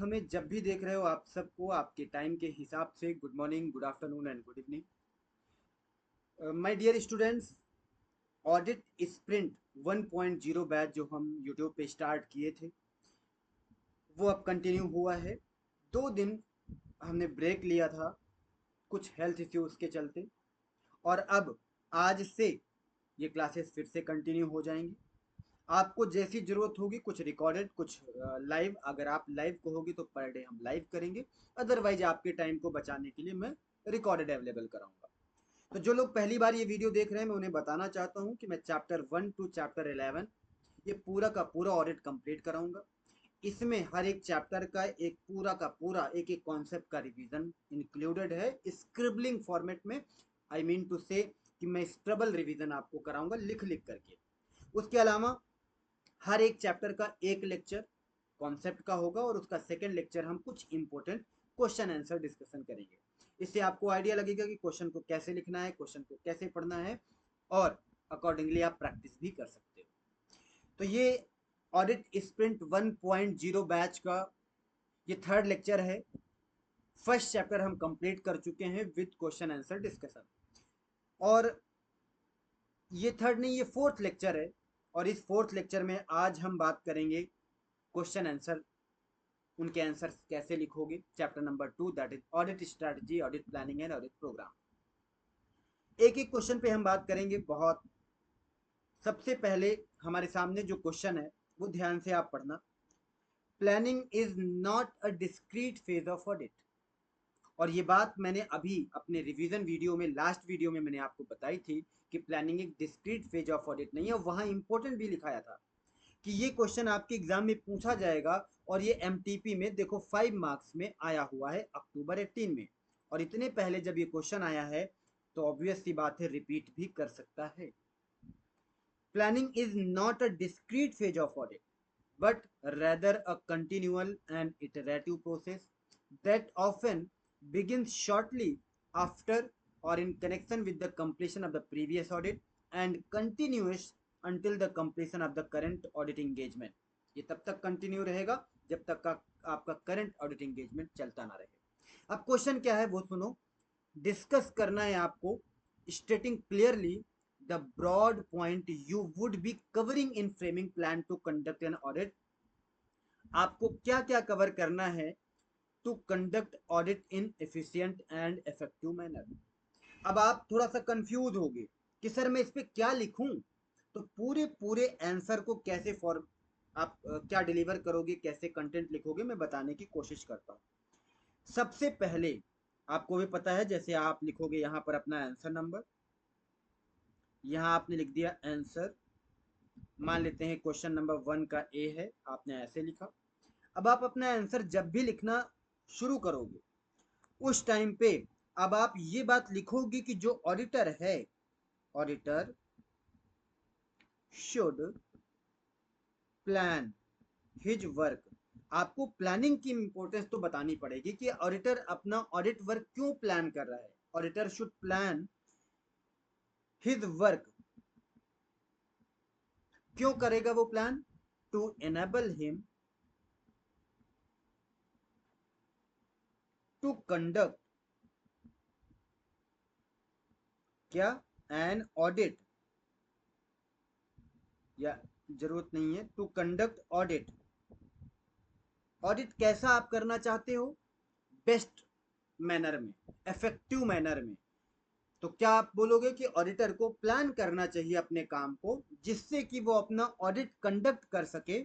हमें जब भी देख रहे हो, आप सबको आपके टाइम के हिसाब से good morning, good afternoon and good evening. My dear students, audit sprint 1.0 batch जो हम यूट्यूब पे स्टार्ट किए थे वो अब कंटिन्यू हुआ है। 2 दिन हमने ब्रेक लिया था कुछ हेल्थ इश्यूज के चलते, और अब आज से ये क्लासेस फिर से कंटिन्यू हो जाएंगी। आपको जैसी ज़रूरत होगी, कुछ रिकॉर्डेड कुछ लाइव, अगर आप लाइव कहोगे तो पर डे हम लाइव करेंगे, अदरवाइज आपके टाइम को बचाने के लिए मैं रिकॉर्डेड अवेलेबल कराऊंगा। तो जो लोग पहली बार ये वीडियो देख रहे हैं, मैं उन्हें बताना चाहता हूँ कि मैं चैप्टर 1 टू चैप्टर 11 ये पूरा का पूरा ऑडिट कंप्लीट कराऊंगा। इसमें हर एक चैप्टर का एक पूरा का पूरा एक एक कॉन्सेप्ट का रिवीजन इंक्लूडेड है, स्क्रिबलिंग फॉर्मेट में। आई मीन टू से कि मैं स्क्रबल रिवीजन आपको कराऊंगा लिख लिख करके। उसके अलावा हर एक चैप्टर का एक लेक्चर कॉन्सेप्ट का होगा, और उसका सेकंड लेक्चर हम कुछ इंपॉर्टेंट क्वेश्चन आंसर डिस्कशन करेंगे। इससे आपको आइडिया लगेगा कि क्वेश्चन को कैसे लिखना है, क्वेश्चन को कैसे पढ़ना है, और अकॉर्डिंगली आप प्रैक्टिस भी कर सकते हो। तो ये ऑडिट स्प्रिंट 1.0 बैच का ये थर्ड लेक्चर है। फर्स्ट चैप्टर हम कंप्लीट कर चुके हैं विद क्वेश्चन आंसर डिस्कशन, और ये थर्ड नहीं, ये फोर्थ लेक्चर है। और इस फोर्थ लेक्चर में आज हम बात करेंगे क्वेश्चन आंसर, उनके आंसर कैसे लिखोगे। Chapter number 2 that is audit strategy, audit planning and audit program. एक एक क्वेश्चन पे हम बात करेंगे बहुत। सबसे पहले हमारे सामने जो क्वेश्चन है वो ध्यान से आप पढ़ना। Planning is not a discrete phase of audit. और ये बात मैंने अभी अपने रिवीजन वीडियो में, लास्ट वीडियो में मैंने आपको बताई थी कि प्लानिंग एक डिस्क्रीट फेज ऑफ ऑडिट नहीं है। वहां इंपॉर्टेंट भी लिखाया था कि ये क्वेश्चन आपके एग्जाम में पूछा जाएगा, और ये एमटीपी में देखो 5 मार्क्स में आया हुआ है अक्टूबर 18 में। और इतने पहले जब ये क्वेश्चन आया है तो ऑब्वियस सी बात है रिपीट भी कर सकता है। Planning is not a discrete phase of audit but rather a continual and iterative process that often begins shortly after or in connection with the completion of the previous audit and continues until the completion of the current audit engagement। ये तब तक continue रहेगा जब तक का आपका current audit engagement चलता ना रहे। अब क्वेश्चन क्या है वो सुनो। डिस्कस करना है आपको, stating clearly the broad point you would be covering in framing plan to conduct an audit. आपको क्या क्या कवर करना है to conduct audit in efficient and effective manner. अब आप थोड़ा सा कंफ्यूज होगे कि सर मैं इस पे क्या लिखूं। तो पूरे पूरे आंसर को कैसे फॉर आप क्या डिलीवर करोगे, कैसे कंटेंट लिखोगे, मैं बताने की कोशिश करता हूँ। सबसे पहले आपको भी पता है, जैसे आप लिखोगे यहाँ पर अपना आंसर नंबर, यहाँ आपने लिख दिया आंसर। मान लेते हैं क्वेश्चन नंबर 1 का ए है, आपने ऐसे लिखा। अब आप अपना आंसर जब भी लिखना शुरू करोगे उस टाइम पे अब आप ये बात लिखोगे कि जो ऑडिटर है, auditor should plan his work. आपको प्लानिंग की इंपॉर्टेंस तो बतानी पड़ेगी कि ऑडिटर अपना ऑडिट वर्क क्यों प्लान कर रहा है। Auditor should plan his work, क्यों करेगा वो plan? To enable him to conduct क्या एन ऑडिट, या जरूरत नहीं है, टू कंडक्ट ऑडिट। ऑडिट कैसा आप करना चाहते हो? बेस्ट मैनर में, इफेक्टिव मैनर में। तो क्या आप बोलोगे कि ऑडिटर को प्लान करना चाहिए अपने काम को, जिससे कि वो अपना ऑडिट कंडक्ट कर सके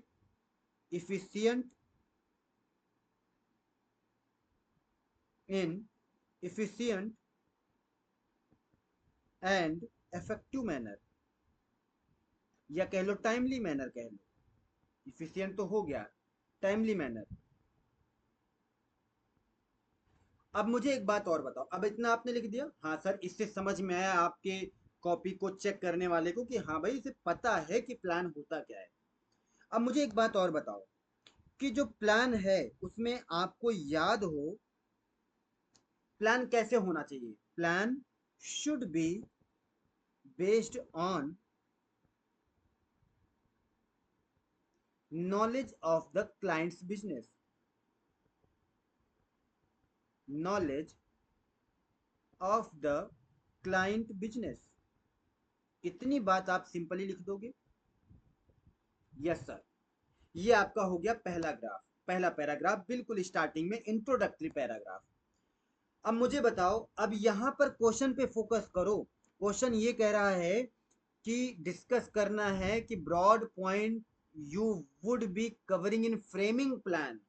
efficient in efficient and effective manner, या कह लो टाइमली मैनर कह लो। इफिशिएंट तो हो गया, टाइमली मैनर। अब मुझे एक बात और बताओ, अब इतना आपने लिख दिया, हाँ सर इससे समझ में आया आपके कॉपी को चेक करने वाले को कि हाँ भाई इसे पता है कि प्लान होता क्या है। अब मुझे एक बात और बताओ कि जो प्लान है उसमें आपको याद हो प्लान कैसे होना चाहिए। Plan should be based on knowledge of the clients business. Knowledge of the client business. इतनी बात आप सिंपली लिख दोगे। यस सर, ये आपका हो गया पहला ग्राफ, पहला पैराग्राफ, बिल्कुल स्टार्टिंग में इंट्रोडक्टरी पैराग्राफ। अब मुझे बताओ, अब यहां पर क्वेश्चन पे फोकस करो। क्वेश्चन ये कह रहा है कि डिस्कस करना है कि broad point you would be covering in framing plan.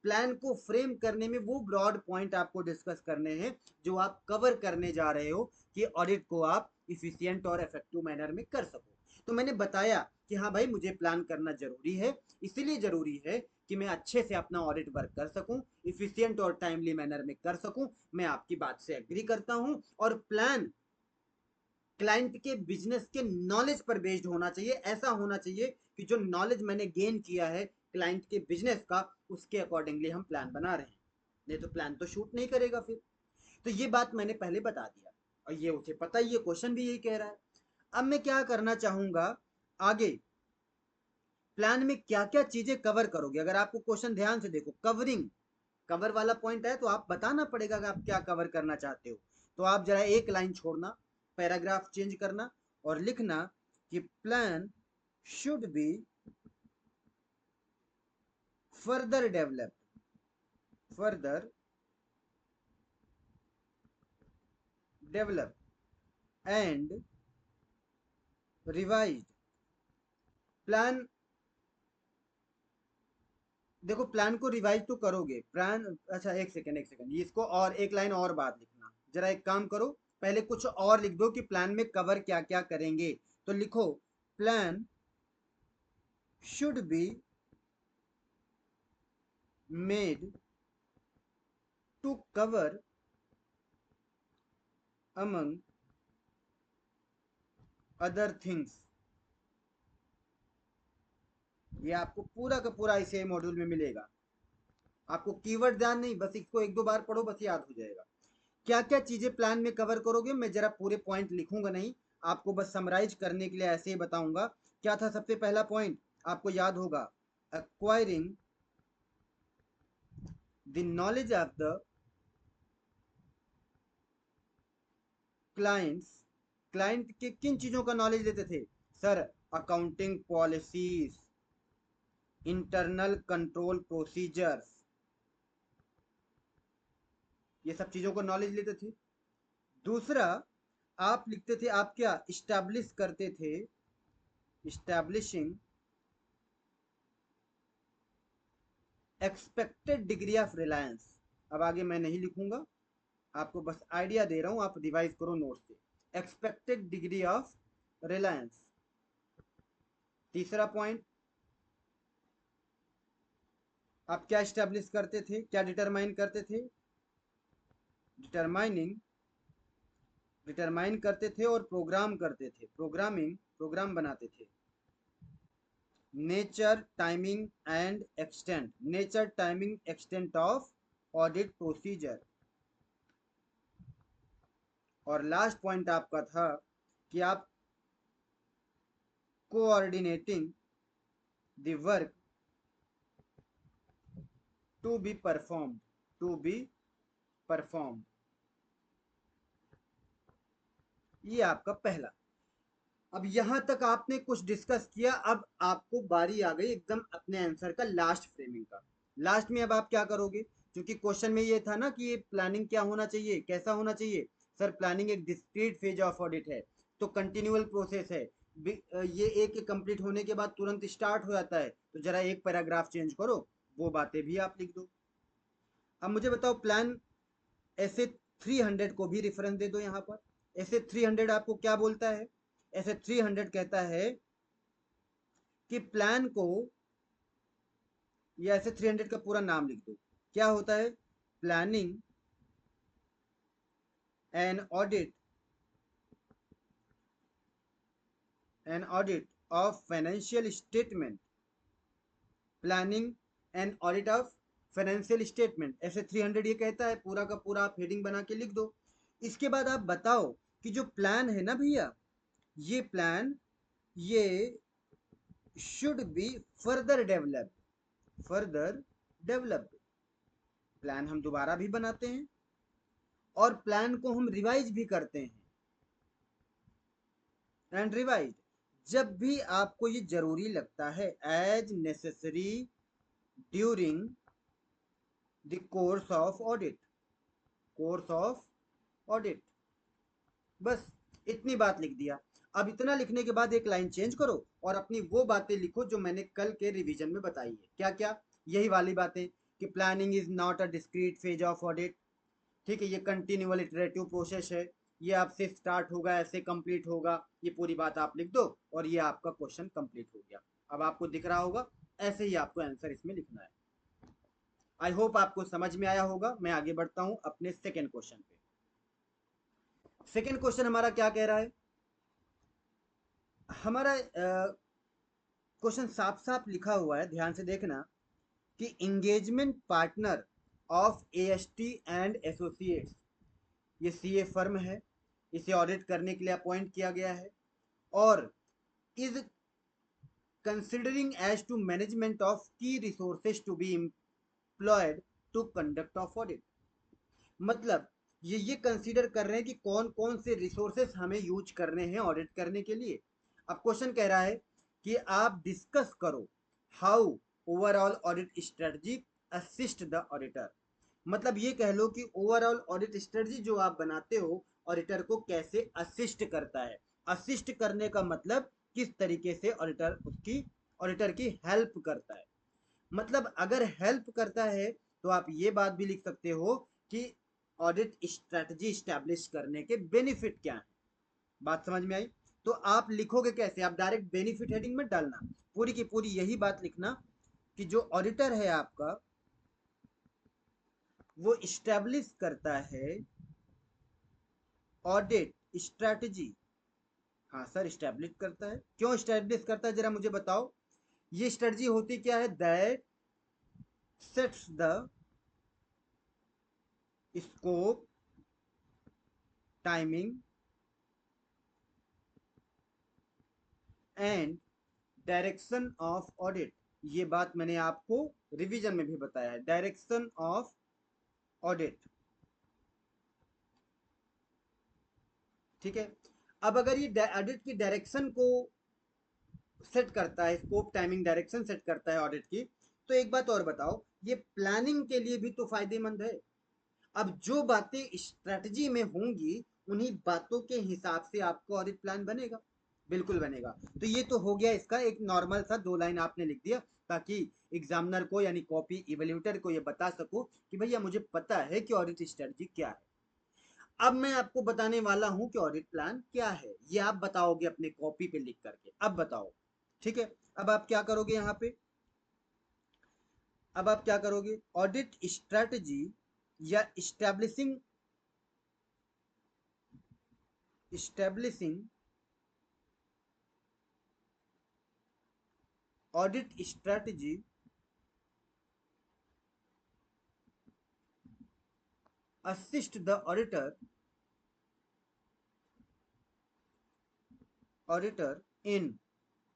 Plan को फ्रेम करने में वो ब्रॉड पॉइंट आपको डिस्कस करने हैं जो आप कवर करने जा रहे हो कि ऑडिट को आप इफिशिएंट और इफेक्टिव मैनर में कर सको। तो मैंने बताया कि हाँ भाई, मुझे प्लान करना जरूरी है, इसीलिए जरूरी है कि मैं अच्छे से अपना ऑडिट वर्क कर सकूं, इफिशिएंट और टाइमली मैनर में कर सकूं। मैं आपकी बात से एग्री करता हूं। और प्लान क्लाइंट के बिजनेस के नॉलेज पर बेस्ड होना चाहिए। ऐसा होना चाहिए कि जो नॉलेज मैंने गेन किया है क्लाइंट के बिजनेस का, उसके अकॉर्डिंगली हम प्लान बना रहे हैं, नहीं तो प्लान तो शूट नहीं करेगा फिर। तो ये बात मैंने पहले बता दिया और ये उसे पता ही है, क्वेश्चन भी यही कह रहा है। अब मैं क्या करना चाहूंगा आगे, प्लान में क्या क्या चीजें कवर करोगे। अगर आपको क्वेश्चन ध्यान से देखो, कवरिंग, कवर वाला पॉइंट है तो आप बताना पड़ेगा कि आप क्या कवर करना चाहते हो। तो आप जरा एक लाइन छोड़ना, पैराग्राफ चेंज करना और लिखना कि plan should be further develop, further develop and revised. Plan, देखो प्लान को रिवाइज तो करोगे, प्लान, अच्छा एक सेकेंड एक सेकेंड, इसको और एक लाइन और बात लिखना। जरा एक काम करो, पहले कुछ और लिख दो कि प्लान में कवर क्या क्या करेंगे। तो लिखो plan should be made to cover among other things। ये आपको पूरा का पूरा इसे मॉड्यूल में मिलेगा। आपको कीवर्ड ध्यान नहीं, बस इसको एक दो बार पढ़ो, बस याद हो जाएगा। क्या क्या चीजें प्लान में कवर करोगे, मैं जरा पूरे पॉइंट लिखूंगा नहीं, आपको बस समराइज करने के लिए ऐसे ही बताऊंगा। क्या था सबसे पहला पॉइंट, आपको याद होगा, acquiring the knowledge of the clients. Client के किन चीजों का नॉलेज लेते थे sir, accounting policies, internal control procedures, ये सब चीजों को नॉलेज लेते थे। दूसरा, आप लिखते थे, आप क्या इस्टेब्लिश करते थे, establishing expected degree of Reliance. अब आगे मैं नहीं लिखूंगा, आपको बस आइडिया दे रहा हूं, आप रिवाइज करो नोट से। Expected degree of Reliance. तीसरा पॉइंट, आप क्या इस्टेब्लिश करते थे, क्या डिटरमाइन करते थे, डिटरमाइनिंग, डिटरमाइन करते थे और प्रोग्राम करते थे, प्रोग्रामिंग, प्रोग्राम बनाते थे। Nature timing and extent, nature timing extent of audit procedure. और लास्ट पॉइंट आपका था कि आप coordinating the work to be perform, to be perform. ये आपका पहला। अब यहां तक आपने कुछ डिस्कस किया, अब आपको बारी आ गई एकदम अपने आंसर का लास्ट फ्रेमिंग का। लास्ट में अब आप क्या करोगे, क्योंकि क्वेश्चन में ये था ना कि ये प्लानिंग क्या होना चाहिए, कैसा होना चाहिए। सर प्लानिंग एक डिस्क्रीट फेज ऑफ ऑडिट है, तो कंटिन्यूअल प्रोसेस है। ये एक कंप्लीट होने के बाद तुरंत स्टार्ट हो जाता है, तो जरा एक पैराग्राफ चेंज करो, वो बातें भी आप लिख दो। अब मुझे बताओ, प्लान ऐसे 300 को भी रेफरेंस दे दो यहाँ पर। ऐसे 300 आपको क्या बोलता है, ऐसे 300 कहता है कि प्लान को, या ऐसे 300 का पूरा नाम लिख दो, क्या होता है, planning an audit, an audit of financial statement, planning and audit of financial statement. ऐसे 300 ये कहता है, पूरा का पूरा आप हेडिंग बना के लिख दो। इसके बाद आप बताओ कि जो प्लान है ना भैया, ये प्लान, ये should be further developed, further developed. Plan हम दोबारा भी बनाते हैं, और प्लान को हम रिवाइज भी करते हैं। एंड रिवाइज, जब भी आपको ये जरूरी लगता है, as necessary during the course of audit, course of audit. बस इतनी बात लिख दिया। अब इतना लिखने के बाद एक लाइन चेंज करो और अपनी वो बातें लिखो जो मैंने कल के रिवीजन में बताई है। क्या क्या? यही वाली बातें कि planning is not a discrete phase of audit, ठीक है, ये कंटिन्यूअल इटरेटिव प्रोसेस है, ये आपसे स्टार्ट होगा, ऐसे कंप्लीट होगा, ये पूरी बात आप लिख दो और ये आपका क्वेश्चन कंप्लीट हो गया। अब आपको दिख रहा होगा, ऐसे ही आपको आंसर इसमें लिखना है। आई होप आपको समझ में आया होगा। मैं आगे बढ़ता हूं अपने सेकेंड क्वेश्चन पे। सेकेंड क्वेश्चन हमारा क्या कह रहा है? हमारा क्वेश्चन साफ साफ लिखा हुआ है, ध्यान से देखना, कि engagement partner of AST and associates, ये सीए फर्म है, इसे ऑडिट करने के लिए अपॉइंट किया गया है, और is considering as to management of की resources to be employed to conduct of audit. मतलब ये कंसीडर कर रहे हैं कि कौन कौन से रिसोर्सेस हमें यूज करने हैं ऑडिट करने के लिए। अब क्वेश्चन कह रहा है कि आप डिस्कस करो how overall audit strategy assist the auditor. मतलब ये कह लो कि ओवरऑल ऑडिट स्ट्रेटजी जो आप बनाते हो ऑडिटर को कैसे असिस्ट करता है। असिस्ट करने का मतलब किस तरीके से ऑडिटर की हेल्प करता है। मतलब अगर हेल्प करता है तो आप ये बात भी लिख सकते हो कि ऑडिट स्ट्रेटजी स्टैब्लिश करने के बेनिफिट क्या है। बात समझ में आई? तो आप लिखोगे कैसे? आप डायरेक्ट बेनिफिट हेडिंग में डालना, पूरी की पूरी यही बात लिखना कि जो ऑडिटर है आपका वो स्टैब्लिश करता है ऑडिट स्ट्रेटजी। हाँ सर, स्टैब्लिश करता है। क्यों स्टैब्लिश करता है जरा मुझे बताओ। ये स्ट्रेटजी होती क्या है? That sets the scope, timing and direction of audit. ये बात मैंने आपको रिवीजन में भी बताया है, डायरेक्शन ऑफ ऑडिट। ठीक है। अब अगर ये ऑडिट की डायरेक्शन को सेट करता है, स्कोप टाइमिंग डायरेक्शन सेट करता है ऑडिट की, तो एक बात और बताओ, ये प्लानिंग के लिए भी तो फायदेमंद है। अब जो बातें स्ट्रेटजी में होंगी उन्हीं बातों के हिसाब से आपको ऑडिट प्लान बनेगा। बिल्कुल बनेगा। तो ये तो हो गया इसका एक नॉर्मल सा 2 लाइन आपने लिख दिया, ताकि एग्जामिनर को यानी कॉपी इवेल्यूटर को ये बता सको कि भैया मुझे पता है कि ऑडिट स्ट्रेटजी क्या है। अब मैं आपको बताने वाला हूं कि ऑडिट प्लान क्या है, ये आप बताओगे अपने कॉपी पे लिख करके। अब बताओ, ठीक है। अब आप क्या करोगे यहाँ पे? अब आप क्या करोगे? ऑडिट स्ट्रेटजी या establishing audit strategy assist the auditor in,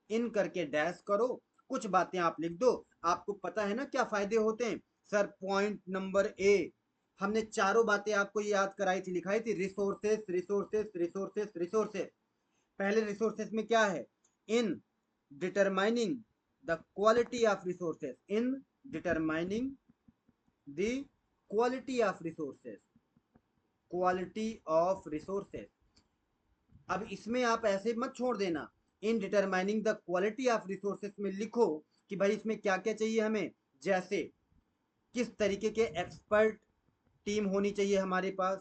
in करके डैश करो, कुछ बातें आप लिख दो। आपको पता है ना क्या फायदे होते हैं? सर पॉइंट नंबर ए, हमने चारों बातें आपको याद कराई थी, लिखाई थी, रिसोर्सेस रिसोर्सेस रिसोर्सेस रिसोर्सेस। पहले रिसोर्सेस में क्या है? In determining the quality of resources, in determining the quality of resources, quality of resources. अब इसमें आप ऐसे मत छोड़ देना, in determining the quality of resources में लिखो कि भाई इसमें क्या क्या चाहिए हमें। जैसे किस तरीके के एक्सपर्ट टीम होनी चाहिए हमारे पास।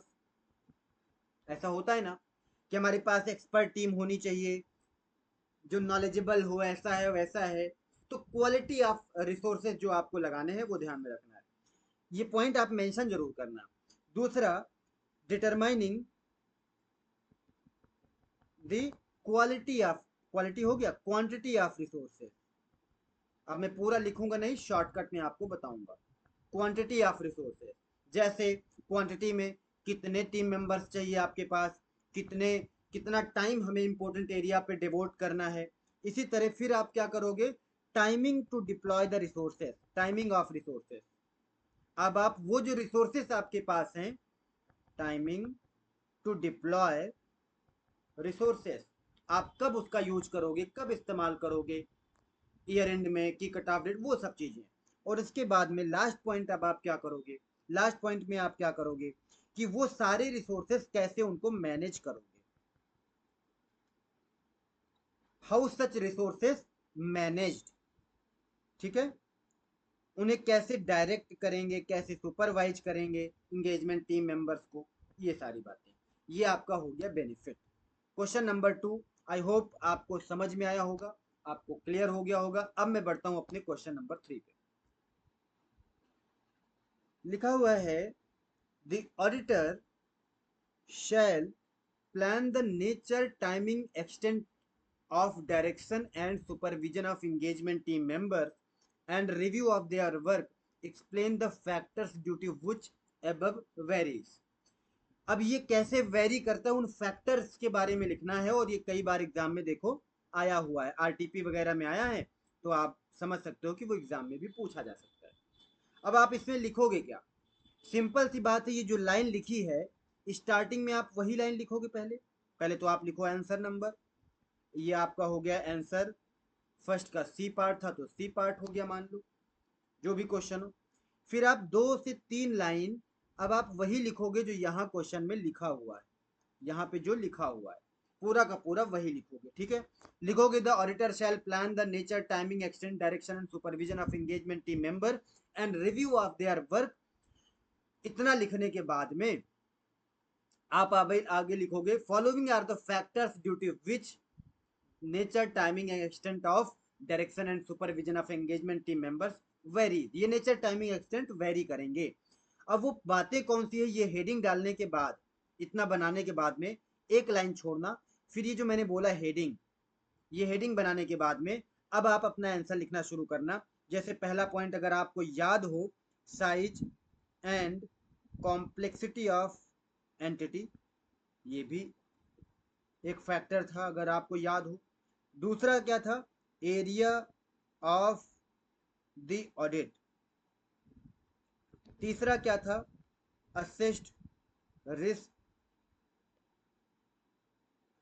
ऐसा होता है ना कि हमारे पास एक्सपर्ट टीम होनी चाहिए जो नॉलेजेबल हो, ऐसा है वैसा है। तो क्वालिटी ऑफ रिसोर्सेज जो आपको लगाने हैं वो ध्यान में रखना है, ये पॉइंट आप मेंशन जरूर करना। दूसरा, determining the quality of, quality हो गया, क्वांटिटी ऑफ रिसोर्सेज। अब मैं पूरा लिखूंगा नहीं, शॉर्टकट में आपको बताऊंगा। क्वांटिटी ऑफ रिसोर्सेज, जैसे क्वांटिटी में कितने टीम मेंबर्स चाहिए आपके पास, कितने कितना टाइम हमें इंपॉर्टेंट एरिया पे डिवोट करना है। इसी तरह फिर आप क्या करोगे? Timing to deploy the resources, timing of resources. अब आप वो जो रिसोर्सेज आपके पास हैं टाइमिंग टू डिप्लॉय रिसोर्सेस। आप कब उसका यूज करोगे, कब इस्तेमाल करोगे, ईयर एंड में की कट ऑफ डेट, वो सब चीजें। और इसके बाद में लास्ट पॉइंट, अब आप क्या करोगे, लास्ट पॉइंट में आप क्या करोगे कि वो सारे रिसोर्सेस कैसे उनको मैनेज करोगे, हाउ सच रिसोर्सेस मैनेज्ड, ठीक है, उन्हें कैसे डायरेक्ट करेंगे, कैसे सुपरवाइज करेंगे इंगेजमेंट टीम मेंबर्स को, ये सारी बातें। ये आपका हो गया benefit. Question number 2, I hope आपको समझ में आया होगा, आपको क्लियर हो गया होगा। अब मैं बढ़ता हूं अपने क्वेश्चन नंबर 3 पे। लिखा हुआ है the auditor shall plan the nature, timing, extent of direction and supervision of engagement team members and review of their work, explain the factors due to which above varies। अब ये कैसे very करता है, उन फैक्टर्स के बारे में लिखना है, और ये कई बार एग्जाम में देखो आया हुआ है, आरटीपी वगैरह में आया है, तो आप समझ सकते हो कि वो एग्जाम में भी पूछा जा सकता है। अब आप इसमें लिखोगे क्या, सिंपल सी बात है, ये जो लाइन लिखी है स्टार्टिंग में आप वही लाइन लिखोगे। पहले पहले तो आप लिखो आंसर नंबर, ये आपका हो गया आंसर, फर्स्ट का सी पार्ट था तो सी पार्ट हो गया, मान लो जो भी क्वेश्चन हो। फिर आप 2 से 3 लाइन अब आप वही लिखोगे जो यहाँ क्वेश्चन में लिखा हुआ है, यहाँ पे जो लिखा हुआ है पूरा का पूरा वही लिखोगे, ठीक है। लिखोगे the auditor shall plan the nature, timing, extent, direction and supervision of engagement team member and review of their work. इतना लिखने के बाद में आप आगे लिखोगे following are the factors due to which nature, timing and extent of direction and supervision of engagement team members vary. ये nature, timing, extent vary करेंगे। अब वो बातें कौन सी है, ये हेडिंग डालने के बाद, इतना बनाने के बाद में एक लाइन छोड़ना, फिर ये जो मैंने बोला हेडिंग, ये हेडिंग बनाने के बाद में अब आप अपना आंसर लिखना शुरू करना। जैसे पहला पॉइंट अगर आपको याद हो, size and complexity of entity, ये भी एक फैक्टर था अगर आपको याद हो। दूसरा क्या था, एरिया ऑफ द ऑडिट। तीसरा क्या था, assessed risk,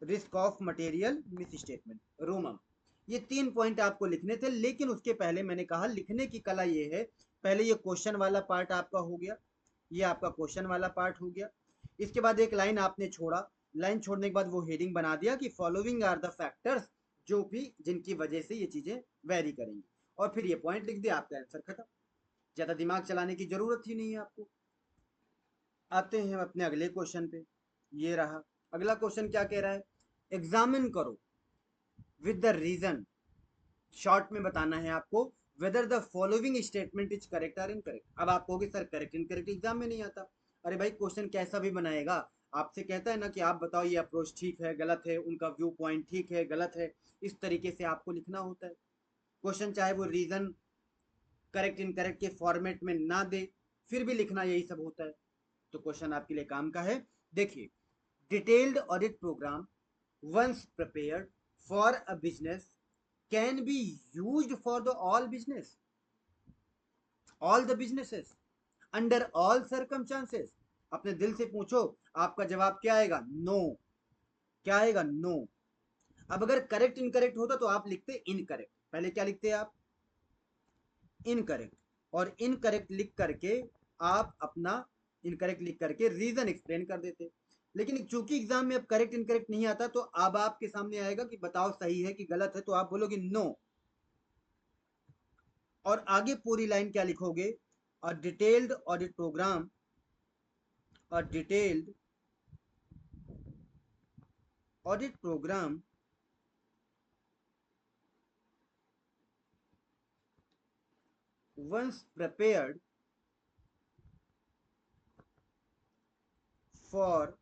risk of material miss statement, रोमम। ये 3 पॉइंट आपको लिखने थे, लेकिन उसके पहले मैंने कहा लिखने की कला ये है, पहले ये क्वेश्चन वाला पार्ट आपका हो गया, ये आपका क्वेश्चन वाला पार्ट हो गया। इसके बाद एक लाइन आपने छोड़ा, लाइन छोड़ने के बाद वो हेडिंग बना दिया कि फॉलोइंग आर द फैक्टर्स, जो भी जिनकी वजह से ये चीजें वेरी करेंगी, और फिर ये पॉइंट लिख दिया, आपका आंसर खत्म। ज्यादा दिमाग चलाने की जरूरत ही नहीं है आपको। आते हैं अपने अगले क्वेश्चन पे। ये रहा अगला क्वेश्चन, क्या कह रहा है, एग्जामिन करो विद द रीजन, शॉर्ट में बताना है आपको, whether the following statement is correct और इनकरेक्ट। अब आप कहोगे सर करेक्ट इनकरेक्ट एग्जाम में नहीं आता। अरे भाई क्वेश्चन कैसा भी बनाएगा, आपसे कहता है ना कि आप बताओ ये अप्रोच ठीक है गलत है, उनका व्यू पॉइंट ठीक है गलत है, इस तरीके से आपको लिखना होता है क्वेश्चन, चाहे वो रीजन करेक्ट इनकरेक्ट के फॉर्मेट में ना दे, फिर भी लिखना यही सब होता है। तो क्वेश्चन आपके लिए काम का है। देखिए, detailed audit program once prepared for a business can be used for the all business, all the businesses under all circumstances. अपने दिल से पूछो, आपका जवाब क्या आएगा, नो। क्या आएगा, नो। अब अगर करेक्ट इनकरेक्ट होता तो आप लिखते इनकरेक्ट, पहले क्या लिखते आप, इनकरेक्ट, और इनकरेक्ट लिख करके आप अपना इनकरेक्ट लिख करके रीजन एक्सप्लेन कर देते। लेकिन चूंकि एग्जाम में अब करेक्ट इनकरेक्ट नहीं आता, तो अब आपके सामने आएगा कि बताओ सही है कि गलत है, तो आप बोलोगे नो, और आगे पूरी लाइन क्या लिखोगे, a detailed audit program, a detailed audit program once prepared for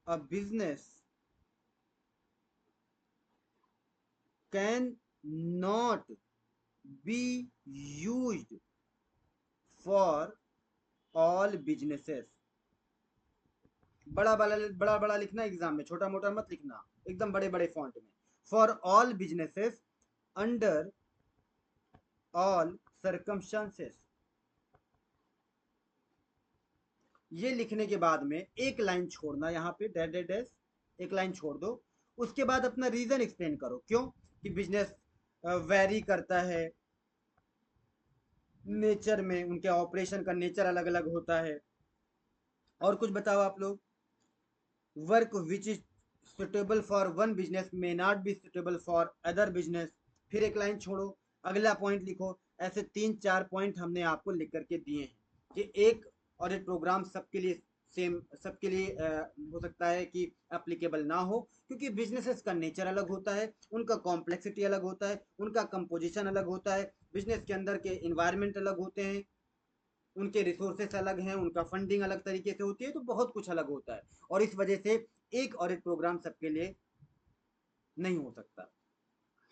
a business can not be used for all businesses। बड़ा बड़ा लिखना एग्जाम में, छोटा मोटा मत लिखना, एकदम बड़े बड़े फॉन्ट में। For all businesses under all circumstances, ये लिखने के बाद में एक लाइन छोड़ना, यहाँ पे डैश डैश डैश एक लाइन छोड़ दो। उसके बाद अपना रीजन एक्सप्लेन करो क्यों कि बिजनेस वेरी करता है, नेचर में उनके ऑपरेशन का नेचर अलग अलग होता है। और कुछ बताओ आप लोग। Work which is suitable for one business may not be suitable for other business. फिर एक लाइन छोड़ो, अगला पॉइंट लिखो। ऐसे 3-4 पॉइंट हमने आपको लिख करके दिए हैं कि एक ऑडिट प्रोग्राम सबके लिए सेम, सबके लिए हो सकता है कि एप्लीकेबल ना हो, क्योंकि बिजनेसेस का नेचर अलग होता है, उनका कॉम्प्लेक्सिटी अलग होता है, उनका कंपोजिशन अलग होता है, बिजनेस के अंदर के इन्वायरमेंट अलग होते हैं, उनके रिसोर्सेस अलग हैं, उनका फंडिंग अलग तरीके से होती है, तो बहुत कुछ अलग होता है। और इस वजह से एक ऑडिट प्रोग्राम सबके लिए नहीं हो सकता।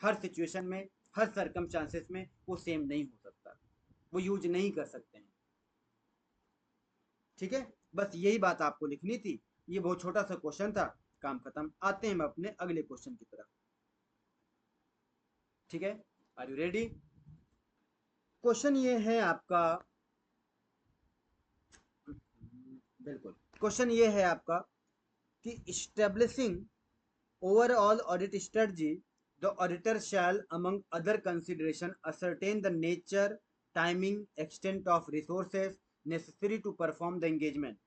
हर सिचुएशन में, हर सर्कमस्टांसेस में वो सेम नहीं हो सकता, वो यूज नहीं कर सकते हैं। ठीक है, बस यही बात आपको लिखनी थी। ये बहुत छोटा सा क्वेश्चन था, काम खत्म। आते हैं हम अपने अगले क्वेश्चन की तरफ। ठीक है, आर यू रेडी? क्वेश्चन ये है आपका, बिल्कुल क्वेश्चन ये है आपका कि establishing overall audit strategy, the auditor shall, among other consideration, ascertain the nature, timing, extent of resources necessary to perform the engagement.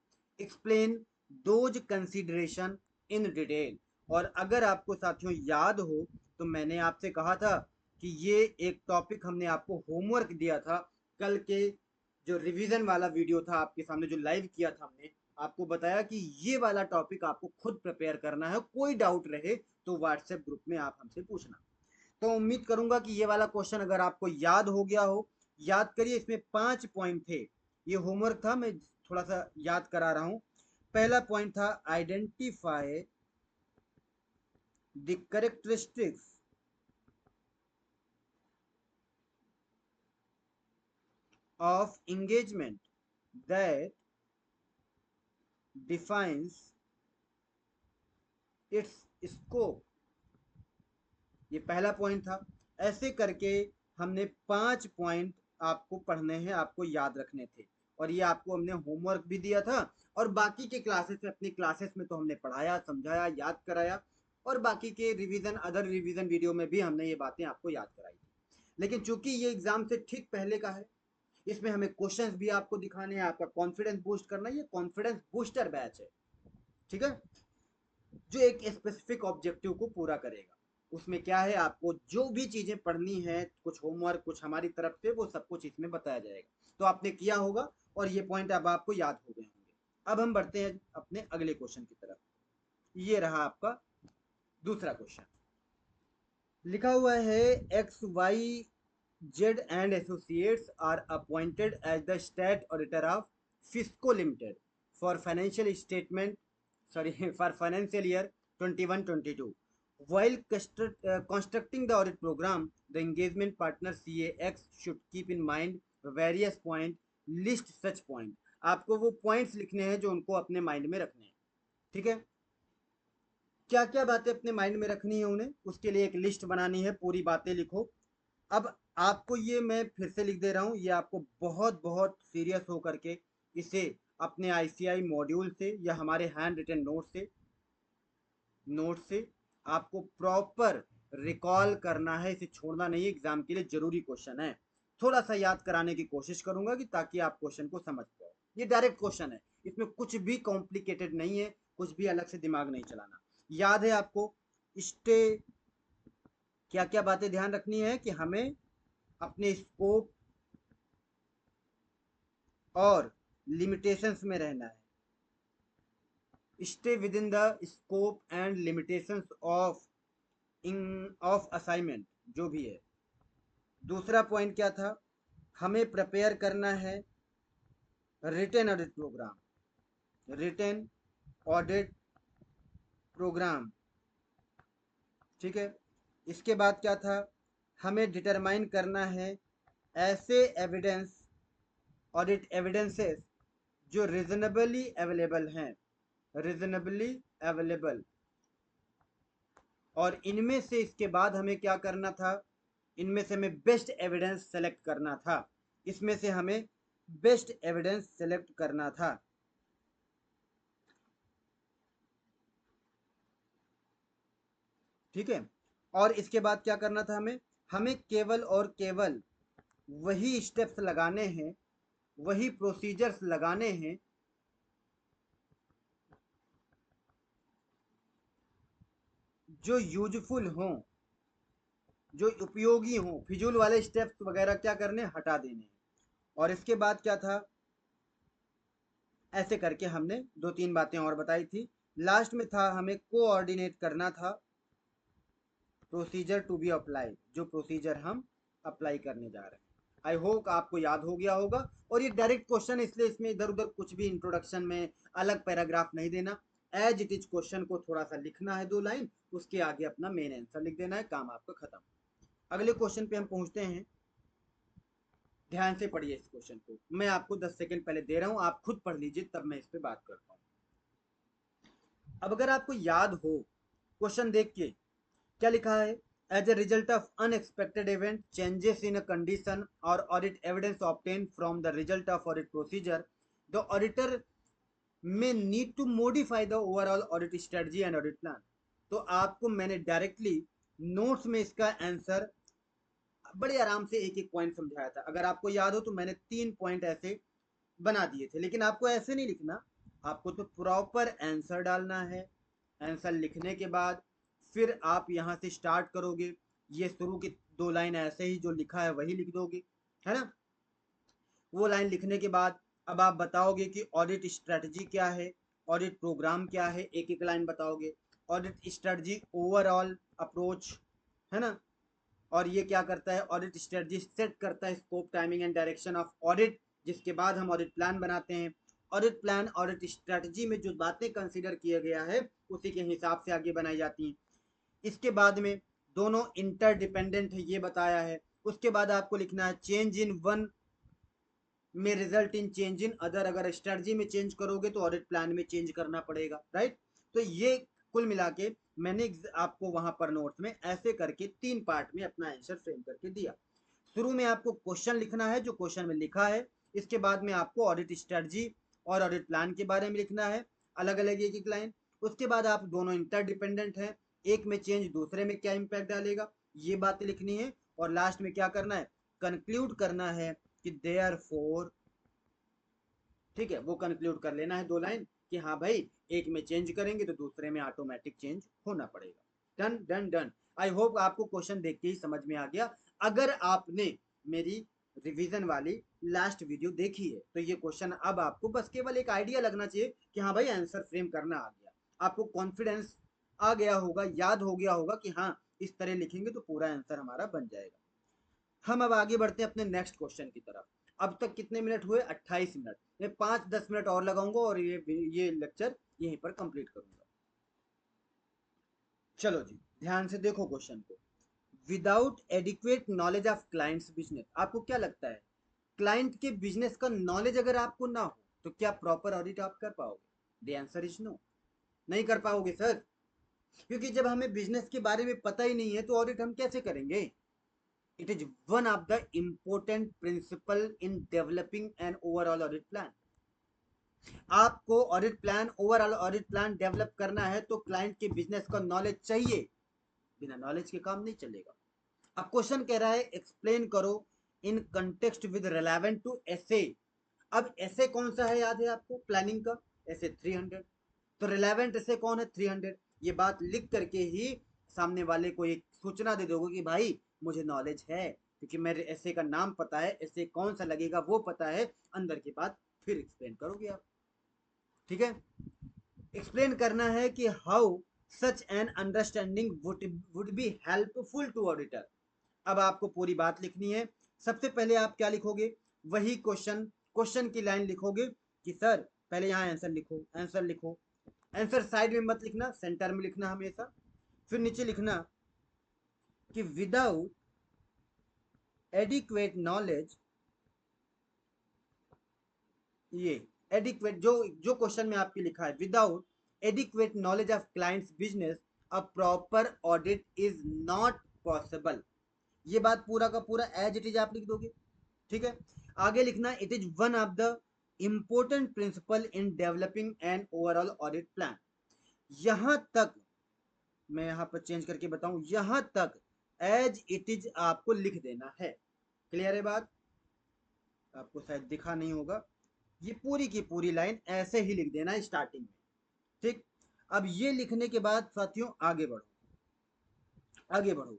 Explain those consideration in detail. और अगर आपको साथियों याद हो तो मैंने आपसे कहा था कि ये एक टॉपिक हमने आपको होमवर्क दिया था कल के, जो रिवीजन वाला वीडियो था आपके सामने जो लाइव किया था हमने, आपको बताया कि ये वाला टॉपिक आपको खुद प्रिपेयर करना है, कोई डाउट रहे तो व्हाट्सएप ग्रुप में आप हमसे पूछना। तो उम्मीद करूंगा कि ये वाला क्वेश्चन अगर आपको याद हो गया हो। याद करिए, इसमें 5 पॉइंट थे, ये होमवर्क था, मैं थोड़ा सा याद करा रहा हूं। पहला पॉइंट था identify the characteristics of engagement that defines it's scope. ये पहला पॉइंट था। ऐसे करके हमने 5 पॉइंट आपको पढ़ने हैं, आपको याद रखने थे, और ये आपको हमने होमवर्क भी दिया था। और बाकी के क्लासेस में, अपनी क्लासेस में तो हमने पढ़ाया, समझाया, याद कराया, और बाकी के रिवीजन, अदर रिवीजन वीडियो में भी हमने ये बातें आपको याद कराई थी। लेकिन चूंकि ये एग्जाम से ठीक पहले का है, इसमें हमें क्वेश्चंस भी आपको दिखाने हैं, आपका कॉन्फिडेंस बूस्ट करना है। ये कॉन्फिडेंस बूस्टर बैच है, ठीक है, जो एक स्पेसिफिक ऑब्जेक्टिव को पूरा करेगा। उसमें क्या है, आपको जो भी चीजें पढ़नी है, कुछ होमवर्क, कुछ हमारी तरफ से, वो सब कुछ इसमें बताया जाएगा। तो आपने किया होगा और ये पॉइंट अब आपको याद हो गए होंगे। अब हम बढ़ते हैं अपने अगले क्वेश्चन की तरफ। ये रहा आपका दूसरा क्वेश्चन। लिखा हुआ है X Y Z and associates are appointed as the state auditor of Fisco limited for financial statement, sorry, for financial year 21-22. While constructing the audit program, the engagement partner CAX should keep in mind various point, list such point. आपको वो points लिखने हैं जो उनको अपने mind में रखने हैं। ठीक है, क्या क्या बातें अपने माइंड में रखनी है उन्हें, उसके लिए एक लिस्ट बनानी है, पूरी बातें लिखो। अब आपको ये मैं फिर से लिख दे रहा हूँ, ये आपको बहुत बहुत सीरियस होकर के इसे अपने आईसीआई मॉड्यूल से या हमारे हैंड रिटन नोट से आपको प्रॉपर रिकॉल करना है, इसे छोड़ना नहीं है। एग्जाम के लिए जरूरी क्वेश्चन है। थोड़ा सा याद कराने की कोशिश करूंगा कि ताकि आप क्वेश्चन को समझ पाओ। ये डायरेक्ट क्वेश्चन है, इसमें कुछ भी कॉम्प्लिकेटेड नहीं है, कुछ भी अलग से दिमाग नहीं चलाना। याद है आपको स्टे, क्या क्या बातें ध्यान रखनी है कि हमें अपने स्कोप और लिमिटेशंस में रहना है। Stay with in the scope and limitations of assignment, जो भी है। दूसरा पॉइंट क्या था, हमें प्रिपेयर करना है written audit program, written audit program. ठीक है, इसके बाद क्या था, हमें डिटरमाइन करना है ऐसे एविडेंस, ऑडिट एविडेंसेस जो रीजनेबली अवेलेबल हैं, रीजनेबली अवेलेबल। और इनमें से इसके बाद हमें क्या करना था, इनमें से हमें बेस्ट एविडेंस सेलेक्ट करना था, इसमें से हमें बेस्ट एविडेंस सेलेक्ट करना था। ठीक है। और इसके बाद क्या करना था हमें, हमें केवल और केवल वही स्टेप्स लगाने हैं, वही प्रोसीजर्स लगाने हैं जो यूजफुल हों, जो उपयोगी हों। फिजूल वाले स्टेप्स वगैरह क्या करने, हटा देने हैं। और इसके बाद क्या था, ऐसे करके हमने दो तीन बातें और बताई थी। लास्ट में था हमें कोऑर्डिनेट करना था प्रोसीजर टू बी अप्लाई, जो प्रोसीजर हम अप्लाई करने जा रहे हैं। आई होप आपको याद हो गया होगा। और ये डायरेक्ट क्वेश्चन, इसलिए इसमें इधर उधर कुछ भी इंट्रोडक्शन में अलग पैराग्राफ नहीं देना। एज इट इज क्वेश्चन को थोड़ा सा लिखना है 2 लाइन, उसके आगे अपना मेन आंसर लिख देना है, काम आपका खत्म। अगले क्वेश्चन पे हम पहुंचते हैं। ध्यान से पढ़िए इस क्वेश्चन को, मैं आपको 10 सेकंड पहले दे रहा हूं, आप खुद पढ़ लीजिए तब मैं इस पे बात करता हूँ। अब अगर आपको याद हो क्वेश्चन देख के क्या लिखा है, as a result of unexpected event changes in a condition और audit evidence obtain from the result of audit procedure, the auditor may need to modify the overall audit strategy and audit plan. तो आपको मैंने directly notes में इसका answer बड़े आराम से एक एक पॉइंट समझाया था। अगर आपको याद हो तो मैंने 3 पॉइंट ऐसे बना दिए थे, लेकिन आपको ऐसे नहीं लिखना, आपको तो प्रॉपर आंसर डालना है। आंसर लिखने के बाद फिर आप यहाँ से स्टार्ट करोगे, ये शुरू की 2 लाइन ऐसे ही जो लिखा है वही लिख दोगे, है ना। वो लाइन लिखने के बाद अब आप बताओगे कि ऑडिट स्ट्रेटजी क्या है, ऑडिट प्रोग्राम क्या है, एक एक लाइन बताओगे। ऑडिट स्ट्रेटजी ओवरऑल अप्रोच, है ना। और ये क्या करता है, ऑडिट स्ट्रेटजी सेट करता है scope, timing and direction of audit, जिसके बाद हम ऑडिट प्लान बनाते हैं। ऑडिट प्लान ऑडिट स्ट्रेटजी में जो बातें कंसीडर किया गया है उसी के हिसाब से आगे बनाई जाती हैं। इसके बाद में दोनों इंटरडिपेंडेंट है ये बताया है। उसके बाद आपको लिखना है चेंज इन वन में result in change in other, अगर स्ट्रेटजी में चेंज करोगे तो ऑडिट प्लान में चेंज करना पड़ेगा, राइट। तो ये कुल मिला के मैंने आपको वहां पर नोट्स में ऐसे करके 3 पार्ट में अपना आंसर फ्रेम करके दिया। शुरू में आपको क्वेश्चन लिखना है जो क्वेश्चन में लिखा है, इसके बाद में आपको ऑडिट स्ट्रेटजी और ऑडिट प्लान के बारे में लिखना है, अलग अलग एक एक लाइन। उसके बाद आप दोनों इंटरडिपेंडेंट हैं, एक में चेंज दूसरे में क्या इम्पैक्ट डालेगा, ये बातें लिखनी है। और लास्ट में क्या करना है, कंक्लूड करना है कि देयर फोर, ठीक है, वो कंक्लूड कर लेना है 2 लाइन कि हाँ भाई एक में चेंज करेंगे तो दूसरे में ऑटोमेटिक चेंज होना पड़ेगा। Done done done. I hope आपको क्वेश्चन देख के ही समझ में आ गया। अगर आपने मेरी रिवीजन वाली लास्ट वीडियो देखी है तो ये क्वेश्चन अब आपको बस केवल एक आइडिया लगना चाहिए कि हाँ भाई आंसर फ्रेम करना आ गया, आपको कॉन्फिडेंस आ गया होगा, याद हो गया होगा कि हाँ इस तरह लिखेंगे तो पूरा आंसर हमारा बन जाएगा। हम अब आगे बढ़ते हैं अपने नेक्स्ट क्वेश्चन की तरफ। अब तक कितने मिनट हुए, 28 मिनट। मैं 5-10 मिनट और लगाऊंगा और ये लेक्चर यहीं पर कंप्लीट करूंगा। चलो जी, ध्यान से देखो क्वेश्चन को। Without adequate knowledge of clients business, आपको क्या लगता है क्लाइंट के बिजनेस का नॉलेज अगर आपको ना हो तो क्या प्रॉपर ऑडिट आप कर पाओगे? द आंसर इज नो, नहीं कर पाओगे सर। क्योंकि जब हमें बिजनेस के बारे में पता ही नहीं है तो ऑडिट हम कैसे करेंगे? It is one of the important principle in developing an overall audit plan. आपको audit plan, overall audit plan develop करना है तो क्लाइंट के बिजनेस का नॉलेज चाहिए, बिना नॉलेज के काम नहीं चलेगा। अब क्वेश्चन कह रहा है एक्सप्लेन करो in context with relevant to essay. अब एसे कौन सा है, याद है आपको प्लानिंग का? एसे 300। तो रिलेवेंट एसे कौन है? 300। ये बात लिख करके ही सामने वाले को एक सूचना दे दोगे कि भाई मुझे नॉलेज है, क्योंकि मेरे एसे का नाम पता है, एसे कौन सा लगेगा वो पता है, अंदर की बात फिर एक्सप्लेन करोगे आप। ठीक है, एक्सप्लेन करना है कि how such an understanding would be helpful to auditor. अब आपको पूरी बात लिखनी है। सबसे पहले आप क्या लिखोगे, वही क्वेश्चन, क्वेश्चन की लाइन लिखोगे कि सर पहले यहाँ आंसर लिखो, आंसर लिखो। आंसर साइड में मत लिखना, सेंटर में लिखना हमेशा। फिर नीचे लिखना कि विदाउट एडिक्वेट नॉलेज, ये एडिक्वेट जो जो क्वेश्चन में आपके लिखा है, without adequate knowledge of clients business a proper audit is not possible. ये बात पूरा का पूरा एज इट इज आप लिख दोगे। ठीक है, आगे लिखना it is one of the important principle in developing an overall audit plan. यहां तक मैं यहाँ पर चेंज करके बताऊं, यहाँ तक एज इट इज आपको लिख देना है। क्लियर है बात? आपको शायद दिखा नहीं होगा, ये पूरी की पूरी लाइन ऐसे ही लिख देना है स्टार्टिंग में। ठीक, अब ये लिखने के बाद साथियों आगे बढ़ो, आगे बढ़ो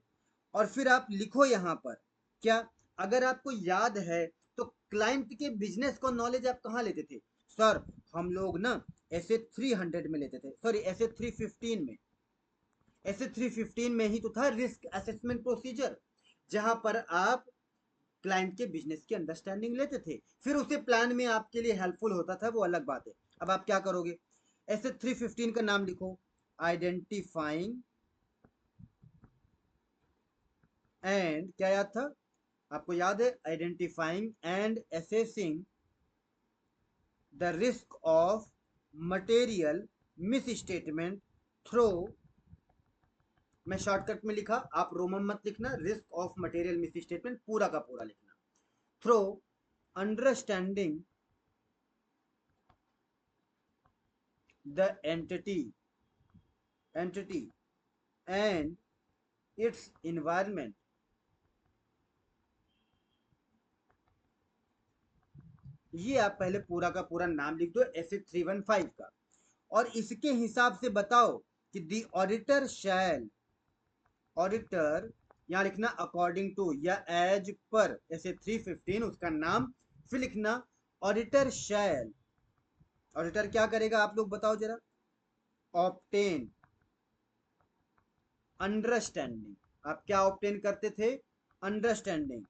और फिर आप लिखो यहाँ पर क्या, अगर आपको याद है तो क्लाइंट के बिजनेस को नॉलेज आप कहाँ लेते थे? सर हम लोग ना ऐसे 300 में लेते थे, सॉरी ऐसे 315 में, ऐसे 315 में ही तो था रिस्क असेसमेंट प्रोसीजर, जहां पर आप क्लाइंट के बिजनेस की अंडरस्टैंडिंग लेते थे, फिर उसे प्लान में आपके लिए हेल्पफुल होता था, वो अलग बात है। अब आप क्या करोगे, ऐसे 315 का नाम लिखो, आइडेंटिफाइंग एंड, क्या याद था आपको? याद है, identifying and assessing the risk of material miss statement through, मैं शॉर्टकट में लिखा, आप रोमन मत लिखना, risk of material miss statement पूरा का पूरा लिखना, through understanding the entity and its environment। ये आप पहले पूरा का पूरा नाम लिख दो ऐसे 315 का, और इसके हिसाब से बताओ कि दी ऑडिटर शैल, ऑडिटर यहाँ लिखना अकॉर्डिंग टू या एज पर, ऐसे 315 उसका नाम, फिर लिखना ऑडिटर शैल, ऑडिटर क्या करेगा आप लोग बताओ जरा, ऑब्टेन अंडरस्टैंडिंग, आप क्या ऑब्टेन करते थे? अंडरस्टैंडिंग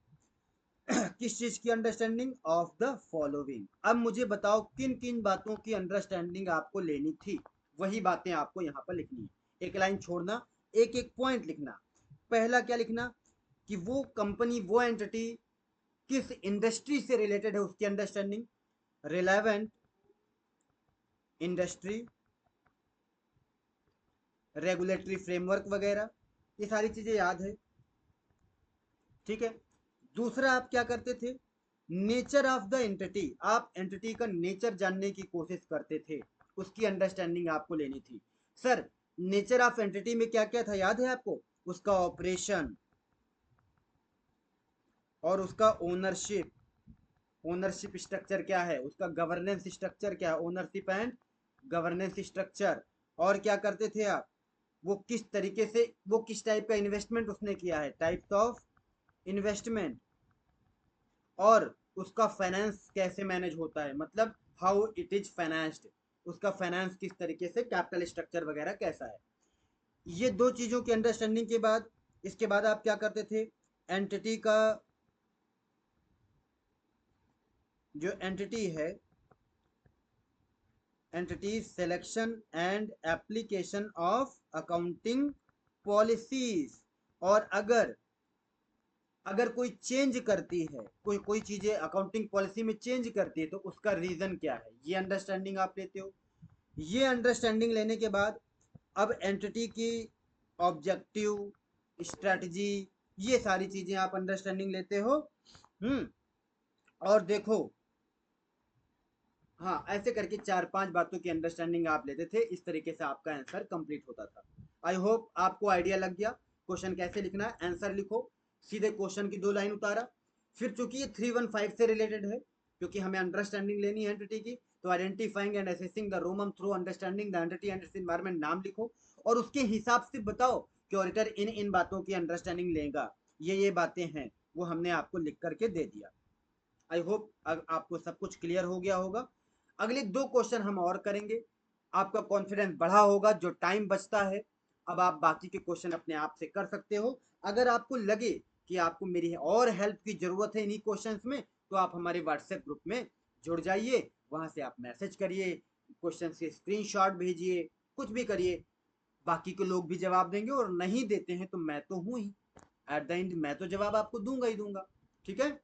किस चीज की अंडरस्टैंडिंग? Of the following. अब मुझे बताओ किन किन बातों की अंडरस्टैंडिंग आपको लेनी थी, वही बातें आपको यहाँ पर लिखनी है, एक लाइन छोड़ना, एक एक पॉइंट लिखना। पहला क्या लिखना कि वो कंपनी, वो एंटिटी किस इंडस्ट्री से रिलेटेड है, उसकी understanding, relevant industry, regulatory framework वगैरह, ये सारी चीजें याद है। ठीक है, दूसरा आप क्या करते थे? नेचर ऑफ द एंटिटी, आप एंटिटी का नेचर जानने की कोशिश करते थे, उसकी अंडरस्टैंडिंग आपको लेनी थी। सर नेचर ऑफ एंटिटी में क्या क्या था याद है आपको? उसका ऑपरेशन और उसका ओनरशिप, ओनरशिप स्ट्रक्चर क्या है, उसका गवर्नेंस स्ट्रक्चर क्या है, ओनरशिप एंड गवर्नेंस स्ट्रक्चर। और क्या करते थे आप, वो किस तरीके से, वो किस टाइप का इन्वेस्टमेंट उसने किया है, टाइप्स ऑफ इन्वेस्टमेंट, और उसका फाइनेंस कैसे मैनेज होता है, मतलब हाउ इट इज फाइनेंस्ड, उसका फाइनेंस किस तरीके से, कैपिटल स्ट्रक्चर वगैरह कैसा है। ये दो चीजों की अंडरस्टैंडिंग के बाद, इसके बाद आप क्या करते थे, एंटिटी का, जो एंटिटी है, entity selection and application of accounting policies, और अगर अगर कोई चेंज करती है, कोई चीजें अकाउंटिंग पॉलिसी में चेंज करती है तो उसका रीजन क्या है, ये अंडरस्टैंडिंग आप लेते हो। ये अंडरस्टैंडिंग लेने के बाद अब एंटिटी की ऑब्जेक्टिव, स्ट्रेटजी, ये सारी चीजें आप अंडरस्टैंडिंग लेते हो। हम्म, और देखो, हाँ ऐसे करके 4-5 बातों की अंडरस्टैंडिंग आप लेते थे, इस तरीके से आपका आंसर कंप्लीट होता था। आई होप आपको आइडिया लग गया क्वेश्चन कैसे लिखना है। आंसर लिखो, सीधे क्वेश्चन की 2 लाइन उतारा, फिर चूंकि ये 315 से रिलेटेड है, क्योंकि हमें अंडरस्टैंडिंग लेनी है एंटिटी की, तो identifying and assessing the Roman through understanding the entity and it's environment नाम लिखो, और उसके हिसाब से बताओ कि ऑडिटर इन इन बातों की अंडरस्टैंडिंग लेगा, ये बातें हैं, वो हमने आपको लिख करके दे दिया। आई होप आपको सब कुछ क्लियर हो गया होगा। अगले 2 क्वेश्चन हम और करेंगे, आपका कॉन्फिडेंस बढ़ा होगा, जो टाइम बचता है अब आप बाकी के क्वेश्चन अपने आप से कर सकते हो। अगर आपको लगे कि आपको मेरी और हेल्प की जरूरत है इन्हीं क्वेश्चंस में, तो आप हमारे व्हाट्सएप ग्रुप में जुड़ जाइए, वहां से आप मैसेज करिए, क्वेश्चन के स्क्रीनशॉट भेजिए, कुछ भी करिए, बाकी के लोग भी जवाब देंगे, और नहीं देते हैं तो मैं तो हूं ही, एट द एंड मैं तो जवाब आपको दूंगा ही दूंगा। ठीक है,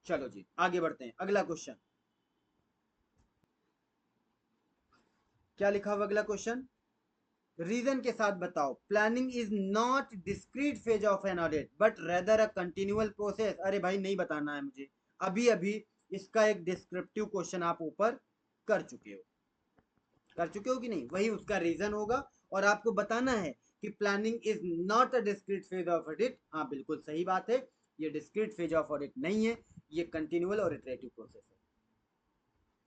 चलो जी आगे बढ़ते हैं। अगला क्वेश्चन क्या लिखा हुआ, अगला क्वेश्चन, रीजन के साथ बताओ, planning is not discrete phase of an audit but rather a continual process. अरे भाई नहीं बताना है मुझे, अभी अभी इसका एक डिस्क्रिप्टिव क्वेश्चन आप ऊपर कर चुके हो, कर चुके हो कि नहीं, वही उसका रीजन होगा, और आपको बताना है कि planning is not a discrete phase of audit. हाँ बिल्कुल सही बात है, ये डिस्क्रीट फेज ऑफ ऑडिट नहीं है, ये कंटिन्यूअल और इटरेटिव प्रोसेस है।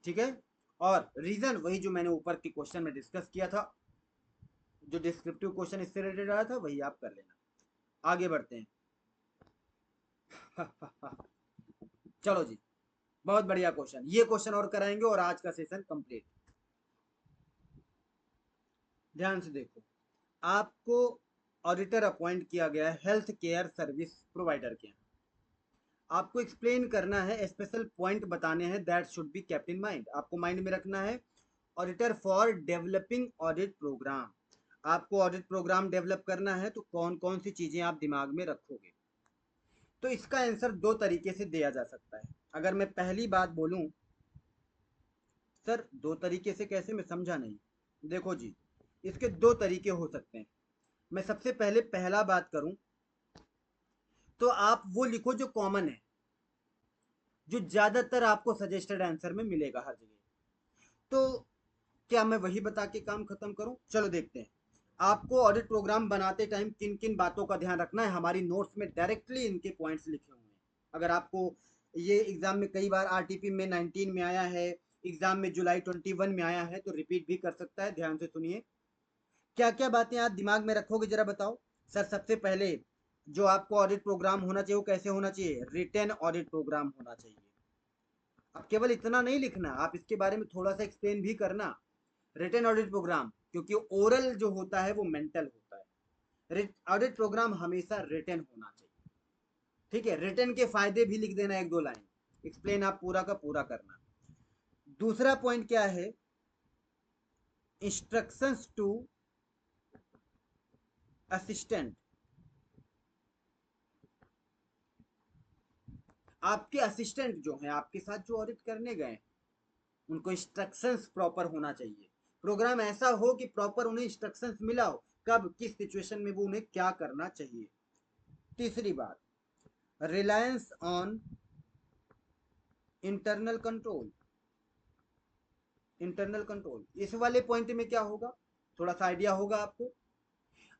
ठीक है, और रीजन वही जो मैंने ऊपर के क्वेश्चन में डिस्कस किया था, जो डिस्क्रिप्टिव क्वेश्चन इससे रिलेटेड आया था वही आप कर लेना। आगे बढ़ते हैं। चलो जी, बहुत बढ़िया क्वेश्चन, ये क्वेश्चन और कराएंगे और आज का सेशन कंप्लीट। ध्यान से देखो, आपको ऑडिटर अपॉइंट किया गया है हेल्थ केयर सर्विस प्रोवाइडर के यहाँ। आपको एक्सप्लेन करना है, स्पेशल पॉइंट बताने हैं that should be kept in mind. आपको माइंड में रखना है auditor for developing audit program. आपको ऑडिट प्रोग्राम डेवलप करना है तो कौन कौन सी चीजें आप दिमाग में रखोगे। तो इसका आंसर दो तरीके से दिया जा सकता है। अगर मैं पहली बात बोलूं, सर दो तरीके से कैसे, मैं समझा नहीं। देखो जी, इसके दो तरीके हो सकते हैं। मैं सबसे पहले पहला बात करूं तो आप वो लिखो जो कॉमन है, जो ज्यादातर आपको सजेस्टेड आंसर में मिलेगा हर जगह। तो क्या मैं वही बता के काम खत्म करूं? चलो देखते हैं। आपको ऑडिट प्रोग्राम बनाते टाइम किन किन बातों का ध्यान रखना है, हमारी नोट्स में डायरेक्टली इनके पॉइंट्स लिखे हुए हैं। अगर आपको ये एग्जाम में कई बार आरटीपी में 19 में आया है, एग्जाम में जुलाई 21 में आया है, तो रिपीट भी कर सकता है। ध्यान से सुनिए, क्या क्या बातें आप दिमाग में रखोगे जरा बताओ। सर सबसे पहले जो आपको ऑडिट प्रोग्राम होना चाहिए वो कैसे होना चाहिए? रिटेन ऑडिट प्रोग्राम होना चाहिए। अब केवल इतना नहीं लिखना, आप इसके बारे में थोड़ा सा एक्सप्लेन भी करना। रिटेन ऑडिट प्रोग्राम, क्योंकि ओरल जो होता है वो मेंटल होता है, ऑडिट प्रोग्राम हमेशा रिटेन होना चाहिए। ठीक है, रिटेन के फायदे भी लिख देना, एक दो लाइन एक्सप्लेन आप पूरा का पूरा करना। दूसरा पॉइंट क्या है? Instructions to assistant. आपके असिस्टेंट जो हैं, आपके साथ जो ऑडिट करने गए, उनको इंस्ट्रक्शंस प्रॉपर होना चाहिए। प्रोग्राम ऐसा हो कि प्रॉपर उन्हें इंस्ट्रक्शंस मिला हो, कब किस सिचुएशन में वो उन्हें क्या करना चाहिए। तीसरी बात, reliance on internal control. Internal control, इस वाले पॉइंट में क्या होगा, थोड़ा सा आइडिया होगा आपको।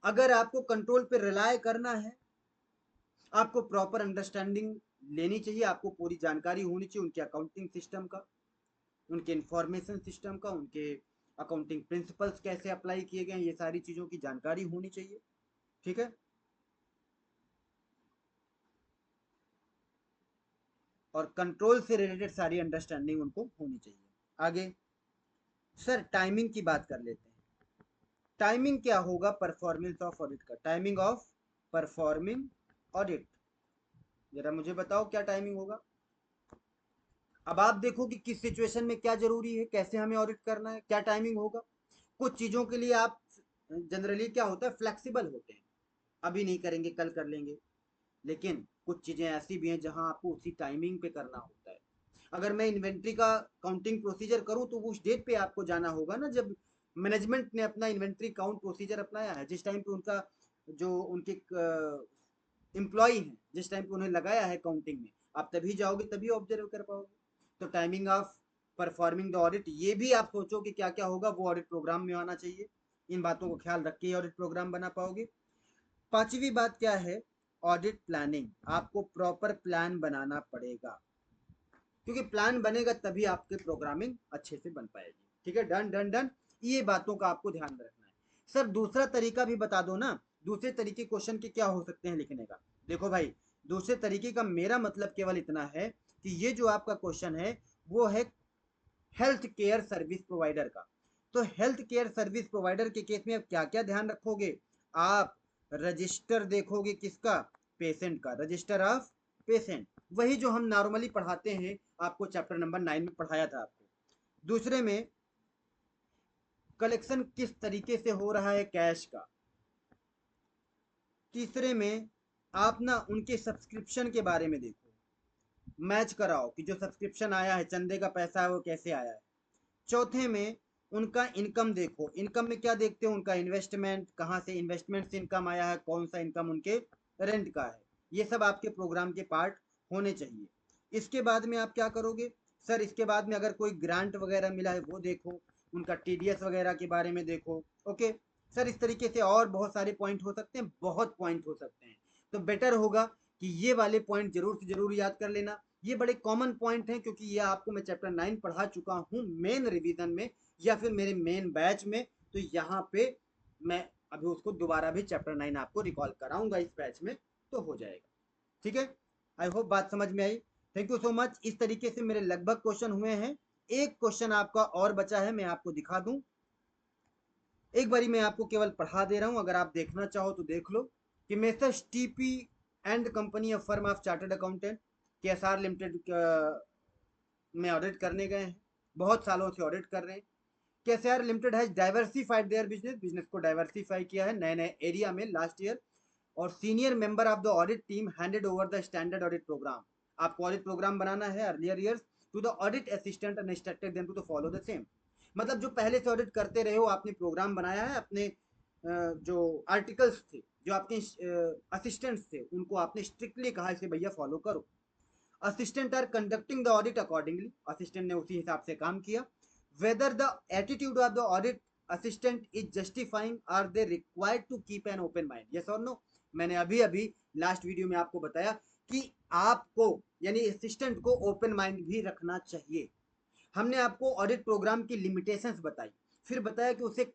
अगर आपको कंट्रोल पे रिलाय करना है, आपको प्रॉपर अंडरस्टैंडिंग लेनी चाहिए, आपको पूरी जानकारी होनी चाहिए उनके अकाउंटिंग सिस्टम का, उनके इंफॉर्मेशन सिस्टम का, उनके अकाउंटिंग प्रिंसिपल्स कैसे अप्लाई किए गए, ये सारी चीजों की जानकारी होनी चाहिए। ठीक है, और कंट्रोल से रिलेटेड सारी अंडरस्टैंडिंग उनको होनी चाहिए। आगे सर टाइमिंग की बात कर लेते हैं। टाइमिंग क्या होगा परफॉर्मेंस ऑफ ऑडिट का? टाइमिंग ऑफ परफॉर्मिंग ऑडिट, जरा मुझे बताओ क्या टाइमिंग होगा। अब आप देखो कि किस सिचुएशन में क्या जरूरी है, कैसे हमें ऑडिट करना है, क्या टाइमिंग होगा। कुछ चीजों के लिए आप जनरली क्या होता है, फ्लेक्सिबल होते हैं, अभी नहीं करेंगे कल कर लेंगे। लेकिन कुछ चीजें ऐसी भी हैं जहां आपको उसी टाइमिंग पे करना होता है। अगर मैं इन्वेंट्री का काउंटिंग प्रोसीजर करूं तो उस डेट पे आपको जाना होगा ना, जब मैनेजमेंट ने अपना इन्वेंट्री काउंट प्रोसीजर अपनाया है, जिस टाइम पे उनका जो उनके एम्प्लॉय हैं, जिस टाइम पे उन्हें लगाया है काउंटिंग में, आप तभी जाओगे तभी ऑब्जर्व कर पाओगे। तो timing of performing the audit, ये भी आप सोचो कि क्या क्या होगा, वो ऑडिट प्रोग्राम में आना चाहिए। इन बातों को ख्याल रख के ही ऑडिट प्रोग्राम बना पाओगे। पांचवी बात क्या है? ऑडिट प्लानिंग, आपको प्रॉपर प्लान बनाना पड़ेगा, क्योंकि प्लान बनेगा तभी आपके प्रोग्रामिंग अच्छे से बन पाएगी। ठीक है, डन डन डन, ये बातों का आपको ध्यान रखना है। सर दूसरा तरीका भी बता दो ना, दूसरे तरीके क्वेश्चन के क्या हो सकते हैं लिखने का। देखो भाई, दूसरे तरीके का मेरा मतलब केवल इतना है कि ये जो आपका क्वेश्चन है वो है हेल्थ केयर सर्विस प्रोवाइडर का। तो हेल्थ केयर सर्विस प्रोवाइडर के केस में आप क्या क्या ध्यान रखोगे? आप रजिस्टर देखोगे, किसका? पेशेंट का, रजिस्टर ऑफ पेशेंट, वही जो हम नॉर्मली पढ़ाते हैं, आपको चैप्टर नंबर 9 में पढ़ाया था आपको। दूसरे में कलेक्शन किस तरीके से हो रहा है कैश का। तीसरे में आप ना उनके सब्सक्रिप्शन के बारे में देखो, मैच कराओ कि जो सब्सक्रिप्शन आया है, चंदे का पैसा है, वो कैसे आया है। चौथे में उनका इनकम देखो, इनकम में क्या देखते हो, उनका इन्वेस्टमेंट, कहाँ से इन्वेस्टमेंट से इनकम आया है, कौन सा इनकम उनके रेंट का है। ये सब आपके प्रोग्राम के पार्ट होने चाहिए। इसके बाद में आप क्या करोगे? सर इसके बाद में अगर कोई ग्रांट वगैरह मिला है वो देखो, उनका टीडीएस वगैरह के बारे में देखो। ओके, सर इस तरीके से और बहुत सारे पॉइंट हो सकते हैं, बहुत पॉइंट हो सकते हैं। तो बेटर होगा कि ये वाले पॉइंट जरूर से जरूर याद कर लेना। ये बड़े कॉमन पॉइंट हैं क्योंकि ये आपको मैं चैप्टर 9 पढ़ा चुका हूँ मेन रिवीजन में या फिर मेरे मेन बैच में। तो यहाँ पे मैं अभी उसको दोबारा भी चैप्टर 9 आपको रिकॉल कराऊंगा इस बैच में, तो हो जाएगा। ठीक है, आई होप बात समझ में आई। Thank you so much. इस तरीके से मेरे लगभग क्वेश्चन हुए हैं। एक क्वेश्चन आपका और बचा है, मैं आपको दिखा दूं। एक बारी मैं आपको केवल पढ़ा दे रहा हूं, अगर आप देखना चाहो तो देख लो कि messrs TP and company of firm of chartered accountant KSR limited में ऑडिट करने गए हैं। बहुत सालों से ऑडिट कर रहे हैं। KSR limited has diversified their business, business को डाइवर्सिफाई किया है नए नए एरिया में लास्ट ईयर। और senior member of the audit team handed over the standard audit program. आपको ऑडिट प्रोग्राम बनाना है earlier years to the audit assistant and instructed them to follow the same. मतलब जो पहले से ऑडिट करते रहे हो, आपने प्रोग्राम बनाया है, अपने जो आर्टिकल्स थे, जो आपके असिस्टेंट्स थे, उनको आपने स्ट्रिक्टली कहा इसे भैया फॉलो करो। Assistant are conducting the audit accordingly, assistant ने उसी हिसाब से काम किया। Whether the attitude of the audit assistant is justifying, are they required to keep an open mind, yes और नो। मैंने अभी अभी लास्ट वीडियो में आपको बताया कि आपको यानी असिस्टेंट को ओपन माइंड भी रखना चाहिए। हमने आपको ऑडिट प्रोग्राम की लिमिटेशंस बताई, फिर बताया कि उसे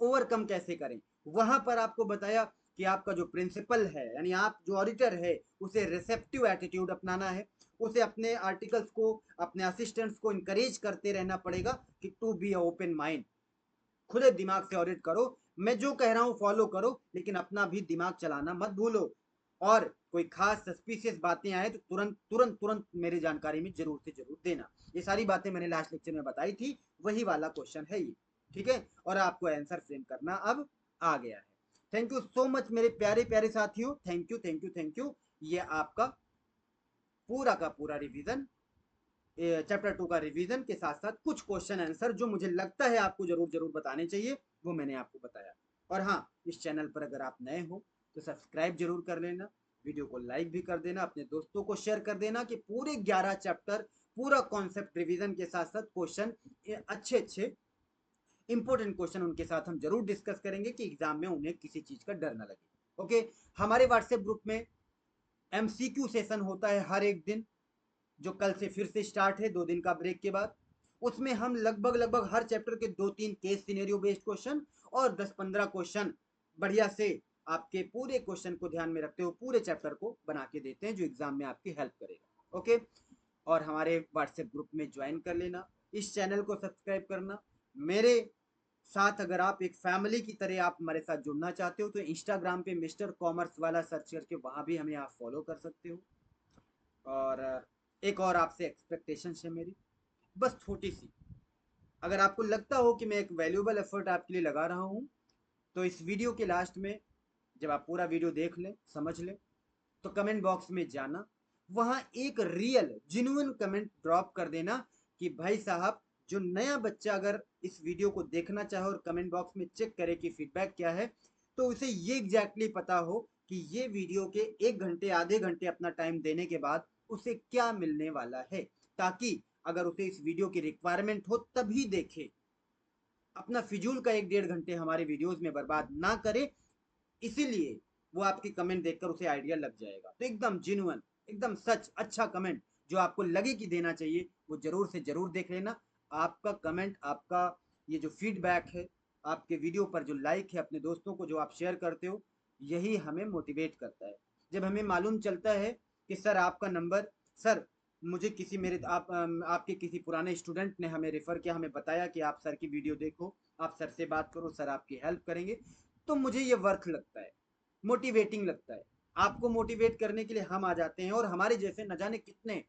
ओवरकम कैसे करें। वहां पर आपको बताया कि आपका जो प्रिंसिपल है यानी आप जो ऑडिटर है उसे रिसेप्टिव एटीट्यूड अपनाना है। उसे अपने आर्टिकल्स को, अपने असिस्टेंट्स को इंकरेज करते रहना पड़ेगा कि to be a open mind, खुले दिमाग से ऑडिट करो। मैं जो कह रहा हूं फॉलो करो, लेकिन अपना भी दिमाग चलाना मत भूलो। और कोई खास सस्पिशियस बातें आए तो तुरंत तुरंत तुरंत मेरी जानकारी में जरूर से जरूर देना। ये सारी बातें मैंने लास्ट लेक्चर में बताई थी, वही वाला क्वेश्चन है ये। ठीक है, और आपको आंसर फ्रेम करना अब आ गया है। थैंक यू सो मच मेरे प्यारे प्यारे साथियों, thank you thank you thank you. ये आपका पूरा का पूरा रिवीजन, चैप्टर 2 का रिवीजन के साथ साथ कुछ क्वेश्चन आंसर जो मुझे लगता है आपको जरूर जरूर बताने चाहिए, वो मैंने आपको बताया। और हाँ, इस चैनल पर अगर आप नए हो तो सब्सक्राइब जरूर कर लेना, वीडियो को लाइक भी कर देना, अपने दोस्तों को शेयर कर देना कि पूरे 11 चैप्टर पूरा कॉन्सेप्ट रिवीजन के साथ साथ क्वेश्चन अच्छे अच्छे इंपॉर्टेंट क्वेश्चन उनके साथ हम जरूर डिस्कस करेंगे कि एग्जाम में उन्हें किसी चीज का डर ना लगे। ओके, हमारे व्हाट्सएप ग्रुप में एमसीक्यू सेशन होता है हर एक दिन, जो कल से फिर से स्टार्ट है 2 दिन का ब्रेक के बाद। उसमें हम लगभग लगभग हर चैप्टर के 2-3 केस सिनेरियो बेस्ड क्वेश्चन और 10-15 क्वेश्चन बढ़िया से आपके पूरे क्वेश्चन को ध्यान में रखते हुए पूरे चैप्टर को बना के देते हैं, जो एग्जाम में आपकी हेल्प करेगा। ओके, और हमारे व्हाट्सएप ग्रुप में ज्वाइन कर लेना, इस चैनल को सब्सक्राइब करना। मेरे साथ अगर आप एक फैमिली की तरह आप हमारे साथ जुड़ना चाहते हो तो इंस्टाग्राम पे मिस्टर कॉमर्स वाला सर्च करके वहां भी हमें आप फॉलो कर सकते हो। और एक और आपसे एक्सपेक्टेशन है मेरी, बस छोटी सी, अगर आपको लगता हो कि मैं एक वैल्यूएबल एफर्ट आपके लिए लगा रहा हूँ, तो इस वीडियो के लास्ट में जब आप पूरा वीडियो देख लें, समझ लें, तो कमेंट बॉक्स में जाना, वहां एक रियल जिन्युइन कमेंट ड्रॉप कर देना कि भाई साहब, जो नया बच्चा अगर इस वीडियो को देखना चाहे और कमेंट बॉक्स में चेक करे कि फीडबैक क्या है, तो उसे ये एग्जैक्टली पता हो कि ये वीडियो के 1 घंटे आधे घंटे अपना टाइम देने के बाद उसे क्या मिलने वाला है, ताकि अगर उसे इस वीडियो की रिक्वायरमेंट हो तभी देखे, अपना फिजूल का 1-1.5 घंटे हमारे वीडियोस में बर्बाद ना करे। इसीलिए वो आपकी कमेंट देखकर उसे आइडिया लग जाएगा। तो एकदम जिन्युइन, एकदम सच अच्छा कमेंट जो आपको लगे कि देना चाहिए, वो जरूर से जरूर देख लेना। आपका कमेंट, आपका ये जो फीडबैक है, आपके वीडियो पर जो लाइक है, अपने दोस्तों को जो आप शेयर करते हो, यही हमें मोटिवेट करता है। जब हमें मालूम चलता है कि सर आपका नंबर, सर मुझे किसी मेरे आपके किसी पुराने स्टूडेंट ने हमें रेफर किया, हमें बताया कि आप सर की वीडियो देखो, आप सर से बात करो, सर आपकी हेल्प करेंगे, तो मुझे ये वर्थ लगता है, मोटिवेटिंग लगता है। आपको मोटिवेट करने के लिए हम आ जाते हैं, और हमारे जैसे न जाने कितने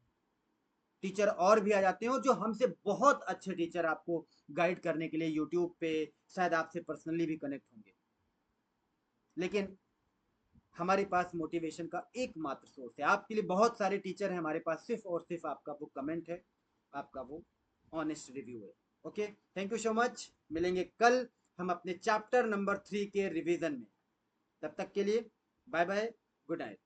टीचर और भी आ जाते हैं जो हमसे बहुत अच्छे टीचर आपको गाइड करने के लिए यूट्यूब पे शायद आपसे पर्सनली भी कनेक्ट होंगे। लेकिन हमारे पास मोटिवेशन का एकमात्र सोर्स है, आपके लिए बहुत सारे टीचर हैं, हमारे पास सिर्फ और सिर्फ आपका वो कमेंट है, आपका वो ऑनेस्ट रिव्यू है। Okay, thank you so much. मिलेंगे कल हम अपने चैप्टर नंबर 3 के रिवीजन में। तब तक के लिए बाय बाय, गुड नाइट।